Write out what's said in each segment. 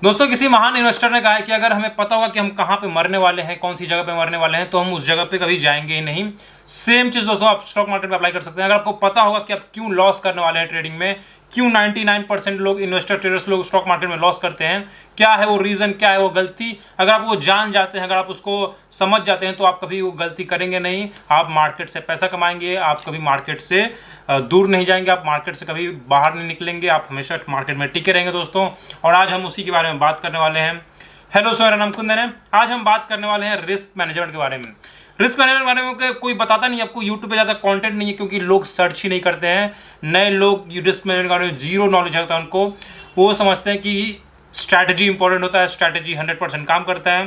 दोस्तों किसी महान इन्वेस्टर ने कहा है कि अगर हमें पता होगा कि हम कहाँ पे मरने वाले हैं, कौन सी जगह पे मरने वाले हैं, तो हम उस जगह पे कभी जाएंगे ही नहीं। सेम चीज दोस्तों आप स्टॉक मार्केट में अप्लाई कर सकते हैं। अगर आपको पता होगा कि आप क्यों लॉस करने वाले हैं ट्रेडिंग में, क्यों 99% लोग इन्वेस्टर ट्रेडर्स लोग स्टॉक मार्केट में लॉस करते हैं, क्या है वो रीजन, क्या है वो गलती, अगर आप वो जान जाते हैं, अगर आप उसको समझ जाते हैं, तो आप कभी वो गलती करेंगे नहीं। आप मार्केट से पैसा कमाएंगे, आप कभी मार्केट से दूर नहीं जाएंगे, आप मार्केट से कभी बाहर नहीं निकलेंगे, आप हमेशा मार्केट में टिके रहेंगे दोस्तों। और आज हम उसी के बारे में बात करने वाले हैं। हेलो सर, मेरा नाम कुंदन है। आज हम बात करने वाले हैं रिस्क मैनेजमेंट के बारे में। रिस्क मैनेजमेंट के बारे में कोई बताता नहीं, आपको यूट्यूब पे ज़्यादा कंटेंट नहीं है, क्योंकि लोग सर्च ही नहीं करते हैं। नए लोग रिस्क मैनेजमेंट के बारे में जीरो नॉलेज होता है उनको। वो समझते हैं कि स्ट्रैटेजी इंपॉर्टेंट होता है, स्ट्रैटेजी 100% काम करता है।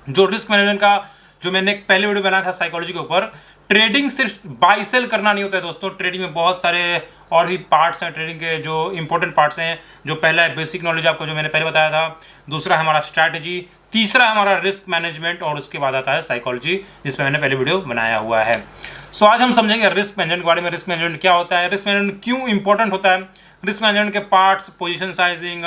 जो रिस्क मैनेजमेंट का जो मैंने एक पहले वीडियो बनाया था साइकोलॉजी के ऊपर, ट्रेडिंग सिर्फ बाई सेल करना नहीं होता है दोस्तों। ट्रेडिंग में बहुत सारे और भी पार्ट्स हैं, ट्रेडिंग के जो इंपॉर्टेंट पार्ट्स हैं। जो पहला है बेसिक नॉलेज, आपको जो मैंने पहले बताया था। दूसरा है हमारा स्ट्रैटेजी, तीसरा है हमारा रिस्क मैनेजमेंट, और उसके बाद आता है साइकोलॉजी, जिसमें मैंने पहले वीडियो बनाया हुआ है। सो आज हम समझेंगे रिस्क मैनेजमेंट के बारे में। रिस्क मैनेजमेंट क्या होता है, रिस्क मैनेजमेंट क्यों इंपॉर्टेंट होता है, रिस्क मैनेजमेंट के parts, position sizing,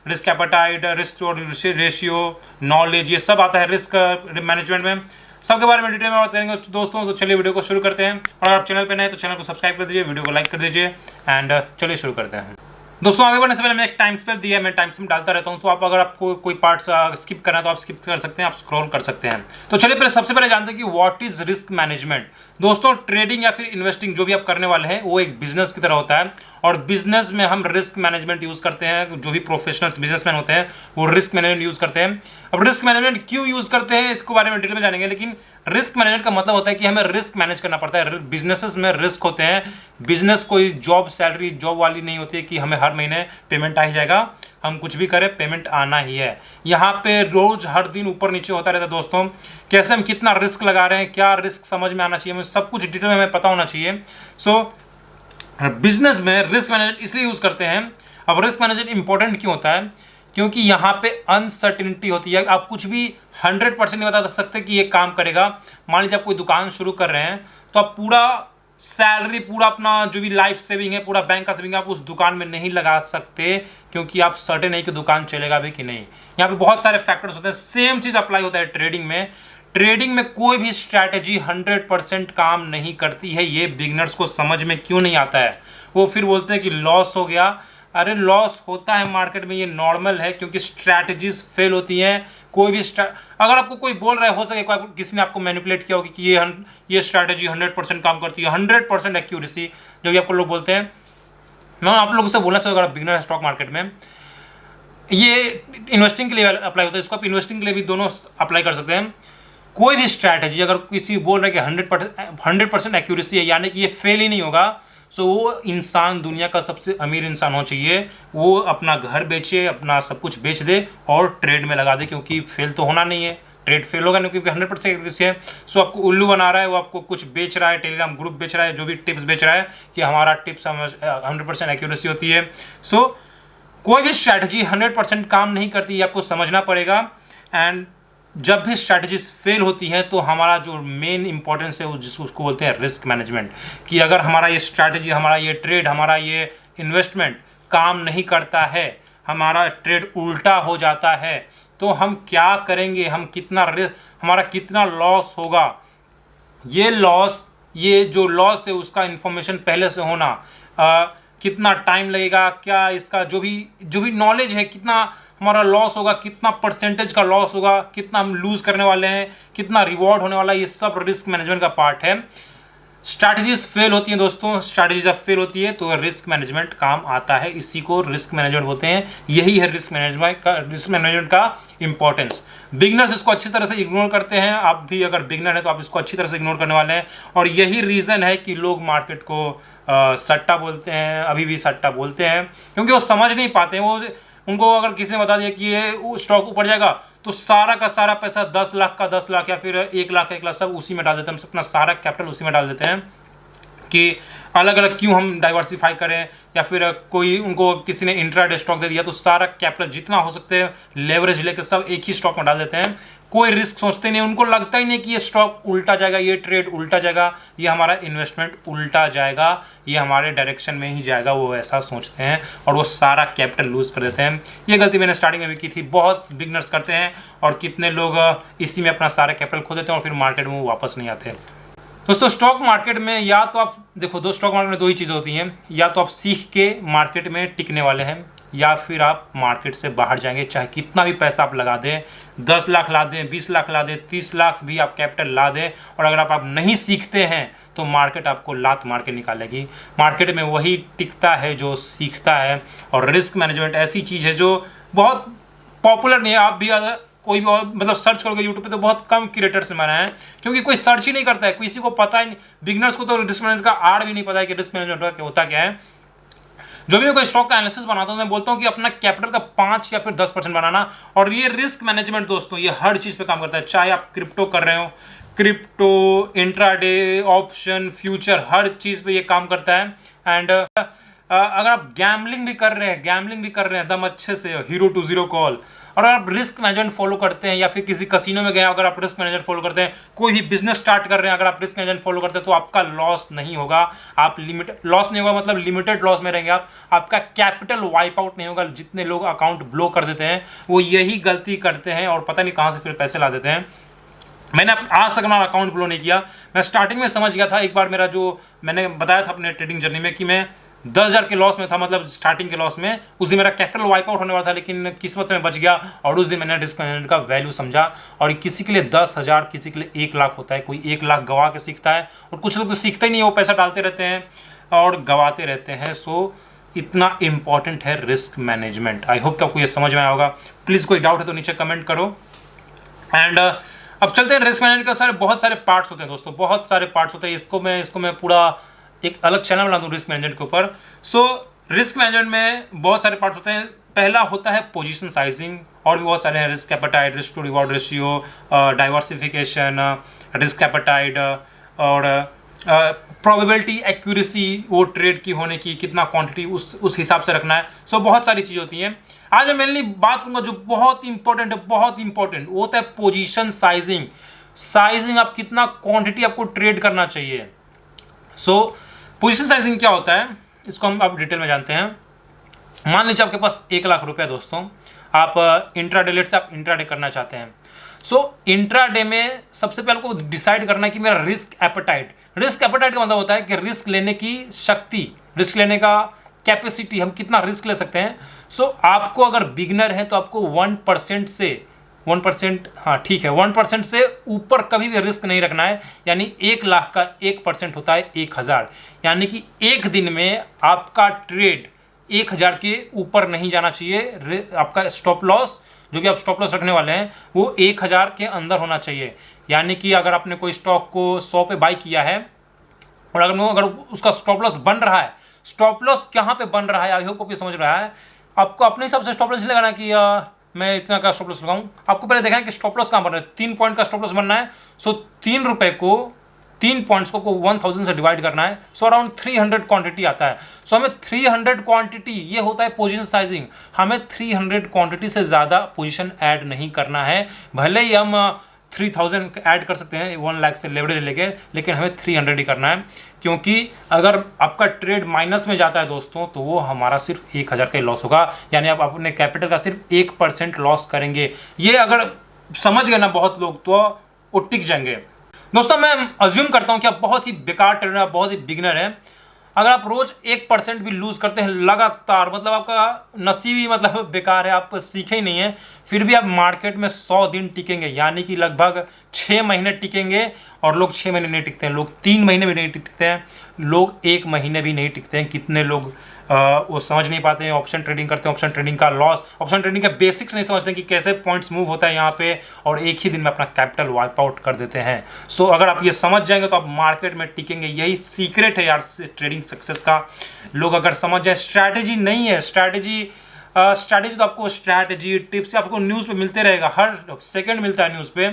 risk appetite, risk ratio, knowledge, ये सब आता है रिस्क मैनेजमेंट में। सबके बारे में डिटेल में बात करेंगे दोस्तों। तो चलिए वीडियो को शुरू करते हैं। और अगर आप चैनल पे नए हैं तो चैनल को सब्सक्राइब कर दीजिए, वीडियो को लाइक कर दीजिए, एंड चलिए शुरू करते हैं। दोस्तों आगे बढ़ने से पहले मैं एक टाइम स्पेप दिया है, मैं टाइम स्पेप डालता रहता हूं, तो आप अगर आपको कोई पार्ट्स स्किप करना है तो आप स्किप कर सकते हैं, आप स्क्रॉल कर सकते हैं। तो चलिए पहले सबसे पहले जानते हैं कि व्हाट इज रिस्क मैनेजमेंट। दोस्तों ट्रेडिंग या फिर इन्वेस्टिंग जो भी आप करने वाले हैं वो एक बिजनेस की तरह होता है, और बिजनेस में हम रिस्क मैनेजमेंट यूज करते हैं। जो भी प्रोफेशनल्स बिजनेसमैन होते हैं वो रिस्क मैनेजमेंट यूज करते हैं। अब रिस्क मैनेजमेंट क्यों यूज करते हैं इसके बारे में डिटेल में जानेंगे, लेकिन रिस्क मैनेजमेंट का मतलब होता है कि हमें रिस्क मैनेज करना पड़ता है। बिजनेसेस में रिस्क होते हैं। बिजनेस कोई जॉब सैलरी जॉब वाली नहीं होती है कि हमें हर महीने पेमेंट आ ही जाएगा, हम कुछ भी करें पेमेंट आना ही है। यहाँ पे रोज हर दिन ऊपर नीचे होता रहता है दोस्तों। कैसे हम कितना रिस्क लगा रहे हैं, क्या रिस्क समझ में आना चाहिए, हमें सब कुछ डिटेल में हमें पता होना चाहिए। सो बिजनेस में रिस्क मैनेजमेंट इसलिए यूज करते हैं। अब रिस्क मैनेजमेंट इंपॉर्टेंट क्यों होता है, क्योंकि यहाँ पे अनसर्टिनिटी होती है। आप कुछ भी 100% नहीं बता सकते कि ये काम करेगा। मान लीजिए आप कोई दुकान शुरू कर रहे हैं, तो आप पूरा सैलरी, पूरा अपना जो भी लाइफ सेविंग है, पूरा बैंक का सेविंग आप उस दुकान में नहीं लगा सकते, क्योंकि आप सर्टेन नहीं कि दुकान चलेगा भी कि नहीं। यहाँ पे बहुत सारे फैक्टर्स होते हैं। सेम चीज अप्लाई होता है ट्रेडिंग में। ट्रेडिंग में कोई भी स्ट्रैटेजी 100% काम नहीं करती है। ये बिगिनर्स को समझ में क्यों नहीं आता है। वो फिर बोलते हैं कि लॉस हो गया। अरे लॉस होता है मार्केट में, ये नॉर्मल है, क्योंकि स्ट्रैटेजीज फेल होती हैं। कोई भी अगर आपको कोई बोल रहा है, हो सके किसी ने आपको मैनिपुलेट किया होगी कि ये स्ट्रैटेजी 100% काम करती है, 100% एक्यूरेसी जो भी आपको लोग बोलते हैं। मैं आप लोगों से बोलना चाहूँगा, अगर बिगिनर है स्टॉक मार्केट में, ये इन्वेस्टिंग के लिए अप्लाई होता है, इसको आप इन्वेस्टिंग के लिए भी दोनों अप्लाई कर सकते हैं। कोई भी स्ट्रैटेजी अगर किसी बोल रहे कि 100% एक्यूरेसी है, यानी कि ये फेल ही नहीं होगा, सो वो इंसान दुनिया का सबसे अमीर इंसान होना चाहिए। वो अपना घर बेचे, अपना सब कुछ बेच दे और ट्रेड में लगा दे, क्योंकि फेल तो होना नहीं है। ट्रेड फेल होगा नहीं, क्योंकि 100% एक्यूरेसी है। सो आपको उल्लू बना रहा है, वो आपको कुछ बेच रहा है, टेलीग्राम ग्रुप बेच रहा है, जो भी टिप्स बेच रहा है कि हमारा टिप्स 100% एक्यूरेसी होती है। सो कोई भी स्ट्रैटेजी 100% काम नहीं करती, ये आपको समझना पड़ेगा। एंड जब भी स्ट्रैटेजीज फेल होती है तो हमारा जो मेन इंपॉर्टेंस है उसको बोलते हैं रिस्क मैनेजमेंट। कि अगर हमारा ये स्ट्रैटेजी, हमारा ये ट्रेड, हमारा ये इन्वेस्टमेंट काम नहीं करता है, हमारा ट्रेड उल्टा हो जाता है, तो हम क्या करेंगे, हम कितना हमारा कितना लॉस होगा। ये जो लॉस है उसका इंफॉर्मेशन पहले से होना, कितना टाइम लगेगा, क्या इसका जो भी नॉलेज है, कितना हमारा लॉस होगा, कितना परसेंटेज का लॉस होगा, कितना हम लूज करने वाले हैं, कितना रिवॉर्ड होने वाला है, ये सब रिस्क मैनेजमेंट का पार्ट है। स्ट्रैटेजीज फेल होती हैं दोस्तों, स्ट्रैटेजी जब फेल होती है तो रिस्क मैनेजमेंट काम आता है। इसी को रिस्क मैनेजमेंट बोलते हैं। यही है रिस्क मैनेजमेंट का इंपॉर्टेंस। बिगनर्स इसको अच्छी तरह से इग्नोर करते हैं। आप भी अगर बिगनर है तो आप इसको अच्छी तरह से इग्नोर करने वाले हैं, और यही रीजन है कि लोग मार्केट को सट्टा बोलते हैं, अभी भी सट्टा बोलते हैं, क्योंकि वो समझ नहीं पाते हैं। उनको अगर किसी ने बता दिया कि ये स्टॉक ऊपर जाएगा, तो सारा का सारा पैसा 10 लाख का 10 लाख या फिर 1 लाख का 1 लाख सब उसी में डाल देते हैं। हम अपना सारा कैपिटल उसी में डाल देते हैं कि अलग अलग क्यों हम डाइवर्सिफाई करें, या फिर कोई उनको किसी ने इंट्राडे स्टॉक दे दिया तो सारा कैपिटल जितना हो सकते हैं लेवरेज लेकर सब एक ही स्टॉक में डाल देते हैं। कोई रिस्क सोचते नहीं, उनको लगता ही नहीं कि ये स्टॉक उल्टा जाएगा, ये ट्रेड उल्टा जाएगा, ये हमारा इन्वेस्टमेंट उल्टा जाएगा, ये हमारे डायरेक्शन में ही जाएगा, वो ऐसा सोचते हैं और वो सारा कैपिटल लूज कर देते हैं। ये गलती मैंने स्टार्टिंग में भी की थी, बहुत बिगनर्स करते हैं और कितने लोग इसी में अपना सारा कैपिटल खो देते हैं और फिर मार्केट में वो वापस नहीं आते। दोस्तों स्टॉक मार्केट में या तो आप देखो, स्टॉक मार्केट में दो ही चीज़ होती हैं, या तो आप सीख के मार्केट में टिकने वाले हैं या फिर आप मार्केट से बाहर जाएंगे। चाहे कितना भी पैसा आप लगा दें, 10 लाख ला दें, 20 लाख ला दें, 30 लाख भी आप कैपिटल ला दें, और अगर आप नहीं सीखते हैं तो मार्केट आपको लात मार के निकालेगी। मार्केट में वही टिकता है जो सीखता है। और रिस्क मैनेजमेंट ऐसी चीज़ है जो बहुत पॉपुलर नहीं है। आप भी कोई भी मतलब सर्च करोगे यूट्यूब पे तो बहुत कम क्रिएटर्स ने बनाया है, क्योंकि कोई सर्च ही नहीं करता है, किसी को पता ही नहीं। बिगनर्स को तो रिस्क मैनेजमेंट का आड़ भी नहीं पता है कि रिस्क मैनेजमेंट होता क्या है। जो भी मैं कोई स्टॉक का एनालिसिस बनाता हूं मैं बोलता हूं कि अपना कैपिटल का 5 या फिर 10% बनाना। और ये रिस्क मैनेजमेंट दोस्तों ये हर चीज पे काम करता है, चाहे आप क्रिप्टो कर रहे हो, क्रिप्टो, इंट्राडे, ऑप्शन, फ्यूचर, हर चीज पे ये काम करता है। एंड अगर आप गैम्बलिंग भी कर रहे हैं एकदम अच्छे से, हीरो टू जीरो कॉल, और अगर आप रिस्क मैनेजमेंट फॉलो करते हैं या फिर किसी कसिनो में गए अगर आप रिस्क मैनेजमेंट फॉलो करते हैं, कोई भी बिजनेस स्टार्ट कर रहे हैं अगर आप रिस्क मैनेजमेंट फॉलो करते हैं, तो आपका लॉस नहीं होगा। आप लॉस नहीं होगा मतलब लिमिटेड लॉस में रहेंगे आप, आपका कैपिटल वाइप आउट नहीं होगा। जितने लोग अकाउंट ब्लो कर देते हैं वो यही गलती करते हैं और पता नहीं कहाँ से फिर पैसे ला देते हैं। मैंने आज तक अपना अकाउंट ब्लो नहीं किया। मैं स्टार्टिंग में समझ गया था, एक बार मेरा जो मैंने बताया था अपने ट्रेडिंग जर्नी में कि मैं 10,000 के लॉस में था, मतलब स्टार्टिंग के लॉस में। उस दिन मेरा कैपिटल वाइप आउट होने वाला था, लेकिन किस्मत से मैं बच गया और उस दिन मैंने रिस्क मैनेजमेंट का वैल्यू समझा। और किसी के लिए 10,000, किसी के लिए 1 लाख होता है। कोई 1 लाख गवा के सीखता है और कुछ लोग तो सीखते ही नहीं, वो पैसा डालते रहते हैं और गवाते रहते हैं। सो इतना इंपॉर्टेंट है रिस्क मैनेजमेंट। आई होप कि आपको ये समझ में आया होगा। प्लीज़ कोई डाउट है तो नीचे कमेंट करो। एंड अब चलते हैं रिस्क मैनेजमेंट का। बहुत सारे पार्ट्स होते हैं दोस्तों, बहुत सारे पार्ट्स होते हैं। इसको मैं पूरा एक अलग चैनल बना दूं रिस्क मैनेजमेंट के ऊपर। सो रिस्क मैनेजमेंट में बहुत सारे पार्ट्स होते हैं। पहला होता है पोजीशन साइजिंग, और भी बहुत सारे हैं, risk appetite, risk to reward ratio, diversification, risk appetite, और प्रोबेबिलिटी, एक्यूरेसी वो ट्रेड की होने की, कितना क्वांटिटी उस हिसाब से रखना है। सो बहुत सारी चीज़ें होती हैं। आज मैं मेनली बात करूंगा जो बहुत इंपॉर्टेंट है, बहुत इंपॉर्टेंट, वो होता है पोजीशन साइजिंग। साइजिंग, आप कितना क्वांटिटी आपको ट्रेड करना चाहिए। सो पोजीशन साइजिंग क्या होता है इसको हम अब डिटेल में जानते हैं। मान लीजिए आपके पास 1 लाख रुपए दोस्तों, आप इंट्राडे, लेट से आप इंट्राडे करना चाहते हैं। सो इंट्राडे में सबसे पहले आपको डिसाइड करना है कि मेरा रिस्क एपेटाइट का मतलब होता है कि रिस्क लेने की शक्ति, रिस्क लेने का कैपेसिटी, हम कितना रिस्क ले सकते हैं। सो आपको अगर बिगनर है तो आपको 1% से 1%, हाँ ठीक है, 1% से ऊपर कभी भी रिस्क नहीं रखना है। यानी 1 लाख का 1% होता है 1000, यानी कि एक दिन में आपका ट्रेड 1000 के ऊपर नहीं जाना चाहिए। आपका स्टॉप लॉस, जो भी आप स्टॉप लॉस रखने वाले हैं, वो 1000 के अंदर होना चाहिए। यानी कि अगर आपने कोई स्टॉक को 100 पे बाई किया है और अगर उसका स्टॉप लॉस बन रहा है, स्टॉप लॉस कहाँ पे बन रहा है, आई होप आप ये समझ रहा है। आपको अपने हिसाब से स्टॉप लॉस नहीं लगाना कि मैं इतना का स्टॉप लॉस लगाऊं। आपको पहले देखना है कि स्टॉप लॉस कहाँ बन रहा है। 3 पॉइंट का स्टॉप लॉस बनना है। सो 3 रुपए को 3 पॉइंट्स को 1000 से डिवाइड करना है। सो अराउंड 300 क्वांटिटी आता है। सो हमें 300 क्वांटिटी, ये होता है पोजीशन साइजिंग। हमें 300 क्वांटिटी से ज़्यादा पोजीशन ऐड नहीं करना है। भले ही हम 3000 ऐड कर सकते हैं 1 लाख से लेवरेज लेके, लेकिन हमें 300 ही करना है। क्योंकि अगर आपका ट्रेड माइनस में जाता है दोस्तों, तो वो हमारा सिर्फ 1000 का ही लॉस होगा। यानी आप अपने कैपिटल का सिर्फ 1% लॉस करेंगे। ये अगर समझ गए ना बहुत लोग, तो वो टिक जाएंगे। दोस्तों मैं अज्यूम करता हूँ कि आप बहुत ही बेकार ट्रेडर हैं, बहुत ही बिगिनर हैं। अगर आप रोज 1% भी लूज करते हैं लगातार, मतलब आपका नसीब ही मतलब बेकार है, आप सीखे ही नहीं है। फिर भी आप मार्केट में 100 दिन टिकेंगे, यानी कि लगभग 6 महीने टिकेंगे। और लोग 6 महीने नहीं टिकते हैं, लोग 3 महीने भी नहीं टिकते हैं, लोग 1 महीने भी नहीं टिकते हैं। कितने लोग वो समझ नहीं पाते हैं, ऑप्शन ट्रेडिंग करते हैं, ऑप्शन ट्रेडिंग का लॉस, ऑप्शन ट्रेडिंग के बेसिक्स नहीं समझते कि कैसे पॉइंट्स मूव होता है यहाँ पे, और एक ही दिन में अपना कैपिटल वाइप आउट कर देते हैं। सो अगर आप ये समझ जाएंगे तो आप मार्केट में टिकेंगे। यही सीक्रेट है यार ट्रेडिंग सक्सेस का। लोग अगर समझ जाए, स्ट्रैटेजी नहीं है, स्ट्रैटेजी तो आपको स्ट्रैटेजी टिप्स आपको न्यूज़ पे मिलते रहेगा, हर सेकंड मिलता है न्यूज़ पे।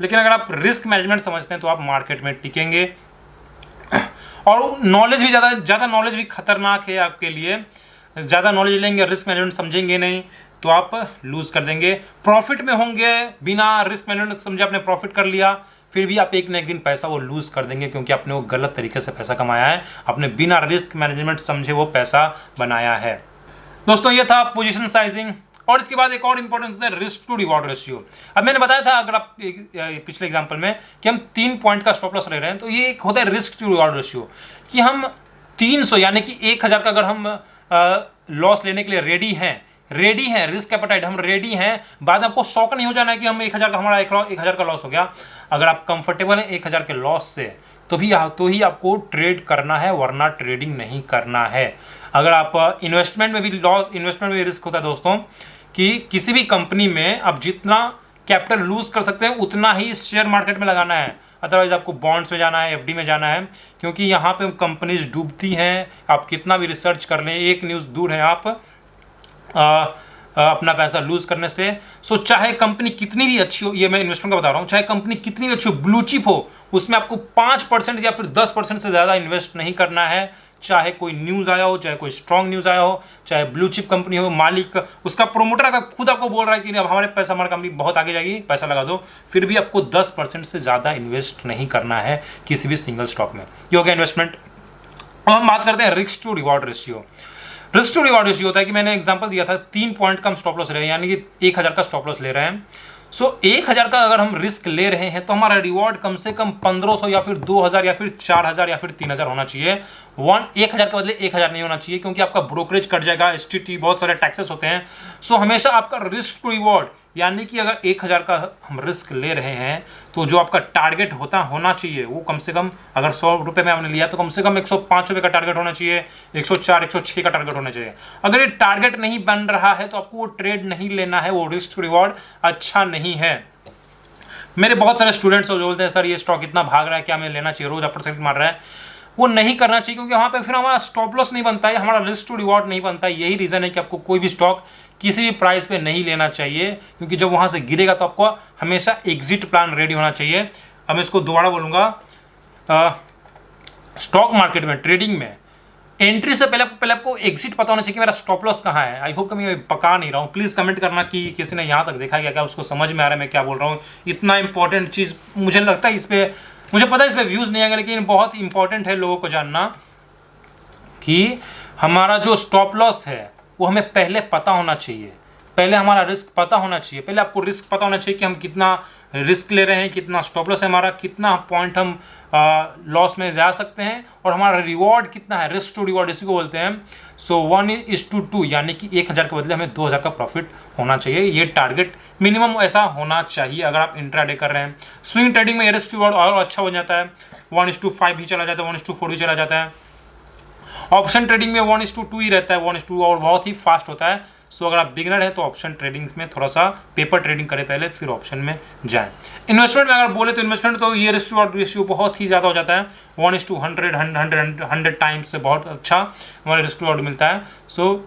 लेकिन अगर आप रिस्क मैनेजमेंट समझते हैं तो आप मार्केट में टिकेंगे। और नॉलेज भी ज़्यादा नॉलेज भी खतरनाक है आपके लिए। ज़्यादा नॉलेज लेंगे, रिस्क मैनेजमेंट समझेंगे नहीं, तो आप लूज कर देंगे। प्रॉफिट में होंगे, बिना रिस्क मैनेजमेंट समझे आपने प्रॉफिट कर लिया, फिर भी आप एक न एक दिन पैसा वो लूज कर देंगे, क्योंकि आपने वो गलत तरीके से पैसा कमाया है, आपने बिना रिस्क मैनेजमेंट समझे वो पैसा बनाया है। दोस्तों ये था पोजीशन साइजिंग। और इसके बाद एक और इंपॉर्टेंट होता है रिस्क टू रिवॉर्ड रेशियो। अब मैंने बताया था अगर आप पिछले एग्जांपल में कि हम 3 पॉइंट का स्टॉप लॉस ले रहे हैं, तो ये एक होता है रिस्क टू रिवॉर्ड रेशियो कि हम 300 यानी कि 1000 का अगर हम लॉस लेने के लिए रेडी हैं, रिस्क एपेटाइट हम रेडी हैं, बाद में आपको शॉक नहीं हो जाना है कि हम 1000 का हमारा 1000 का लॉस हो गया। अगर आप कंफर्टेबल हैं 1000 के लॉस से तो ही आपको ट्रेड करना है, वरना ट्रेडिंग नहीं करना है। अगर आप इन्वेस्टमेंट में भी रिस्क होता है दोस्तों, कि किसी भी कंपनी में आप जितना कैपिटल लूज कर सकते हैं उतना ही शेयर मार्केट में लगाना है, अदरवाइज आपको बॉन्ड्स में जाना है, एफडी में जाना है, क्योंकि यहाँ पे कंपनीज डूबती हैं। आप कितना भी रिसर्च कर लें, एक न्यूज़ दूर है आप अपना पैसा लूज करने से। सो चाहे कंपनी कितनी भी अच्छी हो, ये मैं इन्वेस्टमेंट का बता रहा हूँ, चाहे कंपनी कितनी भी अच्छी हो, ब्लू चिप हो, उसमें आपको 5% या फिर 10% से ज़्यादा इन्वेस्ट नहीं करना है। चाहे कोई न्यूज़ आया हो, चाहे कोई स्ट्रॉन्ग न्यूज़ आया हो, चाहे ब्लू चिप कंपनी हो, मालिक उसका प्रोमोटर अगर खुद आपको बोल रहा है कि अब हमारे पैसा, हमारी कंपनी बहुत आगे जाएगी, पैसा लगा दो, फिर भी आपको 10% से ज़्यादा इन्वेस्ट नहीं करना है किसी भी सिंगल स्टॉक में। ये हो गया इन्वेस्टमेंट। अब हम बात करते हैं risk to reward ratio. Risk to reward ratio होता है कि मैंने एग्जांपल दिया था 3 पॉइंट का हम स्टॉप लॉस ले रहे हैं, यानी कि 1000 का स्टॉप लॉस ले रहे हैं। सो 1000 का अगर हम रिस्क ले रहे हैं तो हमारा रिवॉर्ड कम से कम 1500 या फिर 2000 या फिर 4000 या फिर 3000 होना चाहिए। 1000 के बदले 1000 नहीं होना चाहिए, क्योंकि आपका ब्रोकरेज कट जाएगा, एसटीटी, बहुत सारे टैक्सेस होते हैं। सो हमेशा आपका रिस्क टू रिवॉर्ड, यानी कि अगर 1000 का हम रिस्क ले रहे हैं तो जो आपका टारगेट होना चाहिए वो कम से कम, अगर 100 रुपये में आपने लिया तो कम से कम 105 रुपये का टारगेट होना चाहिए, 104, 106 का टारगेट होना चाहिए। अगर ये टारगेट नहीं बन रहा है तो आपको वो ट्रेड नहीं लेना है, वो रिस्क टू रिवॉर्ड अच्छा नहीं है। मेरे बहुत सारे स्टूडेंट्स जो बोलते हैं सर ये स्टॉक इतना भाग रहा है, क्या हमें लेना चाहिए, रोज अपर मार रहा है, वो नहीं करना चाहिए, क्योंकि वहाँ पे फिर हमारा स्टॉप लॉस नहीं बनता है, हमारा रिस्क टू रिवॉर्ड नहीं बनता है। यही रीज़न है कि आपको कोई भी स्टॉक किसी भी प्राइस पे नहीं लेना चाहिए, क्योंकि जब वहाँ से गिरेगा तो आपको हमेशा एग्जिट प्लान रेडी होना चाहिए। अब मैं इसको दोबारा बोलूँगा, स्टॉक मार्केट में, ट्रेडिंग में एंट्री से पहले आपको एग्जिट पता होना चाहिए कि मेरा स्टॉप लॉस कहाँ है। आई होप कि मैं पका नहीं रहा हूँ, प्लीज़ कमेंट करना कि किसी ने यहाँ तक देखा क्या उसको समझ में आ रहा है मैं क्या बोल रहा हूँ। इतना इंपॉर्टेंट चीज़ मुझे लगता है, इस पर मुझे पता है इस पर व्यूज़ नहीं आएंगे, लेकिन बहुत इंपॉर्टेंट है लोगों को जानना कि हमारा जो स्टॉप लॉस है वो हमें पहले पता होना चाहिए, पहले हमारा रिस्क पता होना चाहिए। पहले आपको रिस्क पता होना चाहिए कि हम कितना रिस्क ले रहे हैं, कितना स्टॉप लॉस है हमारा, कितना पॉइंट हम लॉस में जा सकते हैं, और हमारा रिवॉर्ड कितना है, रिस्क टू रिवॉर्ड इसी को बोलते हैं। सो 1:2, यानी कि 1000 के बदले हमें 2000 का प्रॉफिट होना चाहिए। ये टारगेट मिनिमम ऐसा होना चाहिए अगर आप इंट्राडे कर रहे हैं। स्विंग ट्रेडिंग में रिस्क रिवॉर्ड और अच्छा हो जाता है, 1:5 भी चला जाता है, 1:4 भी चला जाता है। ऑप्शन ट्रेडिंग में 1:2 ही रहता है, 1:2 और बहुत ही फास्ट होता है। सो अगर आप बिगिनर हैं तो ऑप्शन ट्रेडिंग में थोड़ा सा पेपर ट्रेडिंग करें पहले, फिर ऑप्शन में जाएं। इन्वेस्टमेंट में अगर बोले तो इन्वेस्टमेंट तो ये रिस्क रिवॉर्ड रेशियो बहुत ही ज़्यादा हो जाता है, 1:100 टाइम्स से बहुत अच्छा हमारा रिस्क रिवॉर्ड मिलता है। सो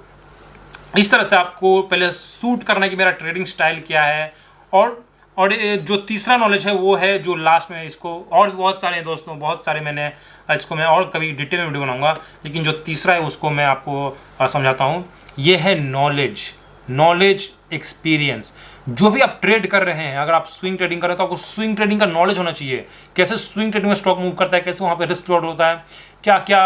इस तरह से आपको पहले सूट करना है कि मेरा ट्रेडिंग स्टाइल क्या है। और जो तीसरा नॉलेज है वो है जो लास्ट में, इसको और बहुत सारे दोस्तों, बहुत सारे मैंने इसको मैं और कभी डिटेल में वीडियो बनाऊंगा, लेकिन जो तीसरा है उसको मैं आपको समझाता हूँ। ये है नॉलेज एक्सपीरियंस। जो भी आप ट्रेड कर रहे हैं, अगर आप स्विंग ट्रेडिंग कर रहे हैं तो आपको स्विंग ट्रेडिंग का नॉलेज होना चाहिए, कैसे स्विंग ट्रेडिंग में स्टॉक मूव करता है, कैसे वहाँ पे रिस्क रिवॉर्ड होता है, क्या क्या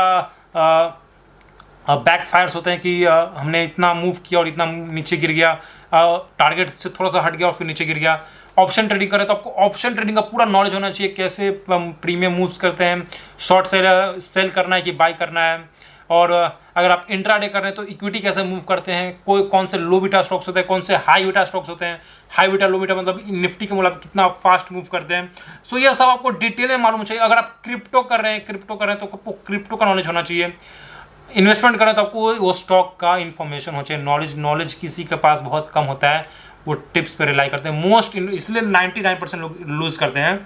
बैक फायर्स होते हैं कि हमने इतना मूव किया और इतना नीचे गिर गया, टारगेट से थोड़ा सा हट गया और फिर नीचे गिर गया। ऑप्शन ट्रेडिंग करें तो आपको ऑप्शन ट्रेडिंग का पूरा नॉलेज होना चाहिए, कैसे प्रीमियम मूव्स करते हैं, शॉर्ट सेल करना है कि बाय करना है। और अगर आप इंट्राडे कर रहे हैं तो इक्विटी कैसे मूव करते हैं, कौन से लो बीटा स्टॉक्स होते हैं, कौन से हाई बीटा स्टॉक्स होते हैं, हाई बीटा लो बीटा मतलब निफ्टी के मतलब कितना फास्ट मूव करते हैं। सो ये सब आपको डिटेल में मालूम चाहिए। अगर आप क्रिप्टो कर रहे हैं तो आपको क्रिप्टो का नॉलेज होना चाहिए। इन्वेस्टमेंट करें तो आपको वो स्टॉक का इन्फॉर्मेशन होना चाहिए। नॉलेज किसी के पास बहुत कम होता है, वो टिप्स पे रिलाई करते हैं इसलिए 99% लोग लूज करते हैं,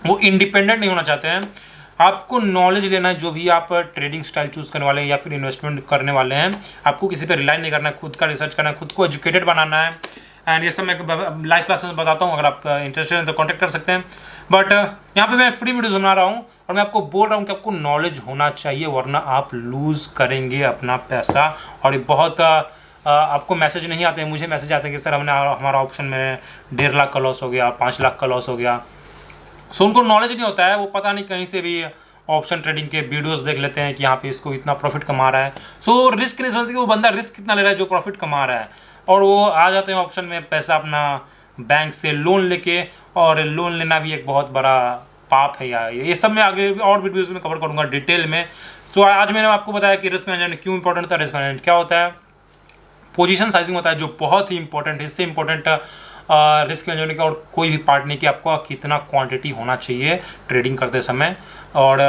वो इंडिपेंडेंट नहीं होना चाहते हैं। आपको नॉलेज लेना है, जो भी आप ट्रेडिंग स्टाइल चूज करने वाले हैं या फिर इन्वेस्टमेंट करने वाले हैं, आपको किसी पे रिलाई नहीं करना है, खुद का रिसर्च करना है, खुद को एजुकेटेड बनाना है। एंड ये सब मैं लाइव क्लासेस में बताता हूँ, अगर आप इंटरेस्टेड हैं तो कॉन्टैक्ट कर सकते हैं। बट यहाँ पे मैं फ्री वीडियोस बना रहा हूँ और मैं आपको बोल रहा हूँ कि आपको नॉलेज होना चाहिए, वरना आप लूज करेंगे अपना पैसा। और ये बहुत आपको मैसेज नहीं आते हैं, मुझे मैसेज आते हैं कि सर हमने हमारा ऑप्शन में 1.5 लाख का लॉस हो गया, 5 लाख का लॉस हो गया। सो उनको नॉलेज नहीं होता है, वो पता नहीं कहीं से भी ऑप्शन ट्रेडिंग के वीडियोस देख लेते हैं कि यहाँ पे इसको इतना प्रॉफिट कमा रहा है। सो रिस्क नहीं समझते कि वो बंदा रिस्क कितना ले रहा है जो प्रॉफिट कमा रहा है, और वो आ जाते हैं ऑप्शन में पैसा अपना बैंक से लोन लेके, और लोन लेना भी एक बहुत बड़ा पाप है यार। ये सब मैं आगे और वीडियोज़ में कवर करूँगा डिटेल में। सो आज मैंने आपको बताया कि रिस्क मैनेजमेंट क्यों इंपॉर्टेंट होता है। रिस्क मैनेजमेंट क्या होता है, पोजीशन साइजिंग होता है जो बहुत ही इंपॉर्टेंट है। इससे इंपॉर्टेंट रिस्क मैनेजमेंट का और कोई भी पार्ट नहीं कि आपको कितना क्वांटिटी होना चाहिए ट्रेडिंग करते समय, और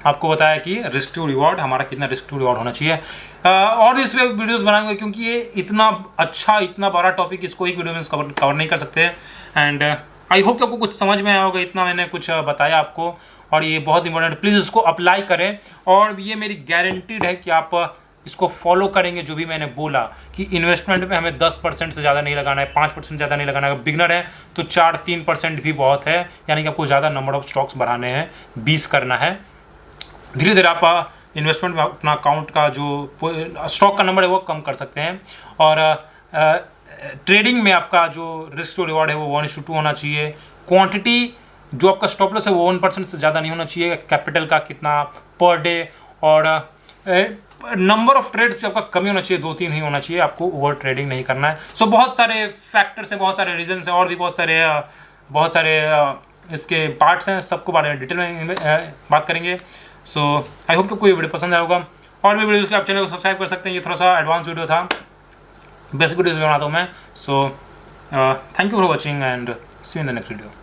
आपको बताया कि रिस्क टू रिवॉर्ड हमारा कितना रिस्क टू रिवॉर्ड होना चाहिए। और भी इस पर वीडियोज़ बनाएंगे क्योंकि ये इतना अच्छा इतना बड़ा टॉपिक इसको एक वीडियो में कवर नहीं कर सकते। एंड आई होप कि आपको कुछ समझ में आया होगा, इतना मैंने कुछ बताया आपको, और ये बहुत इंपॉर्टेंट, प्लीज़ इसको अप्लाई करें। और ये मेरी गारंटीड है कि आप इसको फॉलो करेंगे जो भी मैंने बोला कि इन्वेस्टमेंट में हमें 10% से ज़्यादा नहीं लगाना है, 5% ज़्यादा नहीं लगाना है। अगर बिगनर है तो 4-3% भी बहुत है, यानी कि आपको ज़्यादा नंबर ऑफ स्टॉक्स बढ़ाने हैं, 20 करना है। धीरे धीरे आप इन्वेस्टमेंट में अपना अकाउंट का जो स्टॉक का नंबर है वो कम कर सकते हैं। और ट्रेडिंग में आपका जो रिस्क टू रिवॉर्ड है वो 1:2 होना चाहिए। क्वांटिटी जो आपका स्टॉप लॉस है वो 1% से ज़्यादा नहीं होना चाहिए। कैपिटल का कितना पर डे, और नंबर ऑफ ट्रेड्स भी आपका कमी होना चाहिए, 2-3 ही होना चाहिए। आपको ओवर ट्रेडिंग नहीं करना है। सो बहुत सारे फैक्टर्स हैं, बहुत सारे रीजंस हैं, और भी बहुत सारे इसके पार्ट्स हैं। सबको बारे में डिटेल में बात करेंगे। सो आई होप कि कोई वीडियो पसंद आया होगा। और भी वीडियोज़ के आप चैनल को सब्सक्राइब कर सकते हैं। ये थोड़ा सा एडवांस वीडियो था, बेसिक वीडियोज़ बनाता हूँ मैं। So thank you for watching and see you in the next video.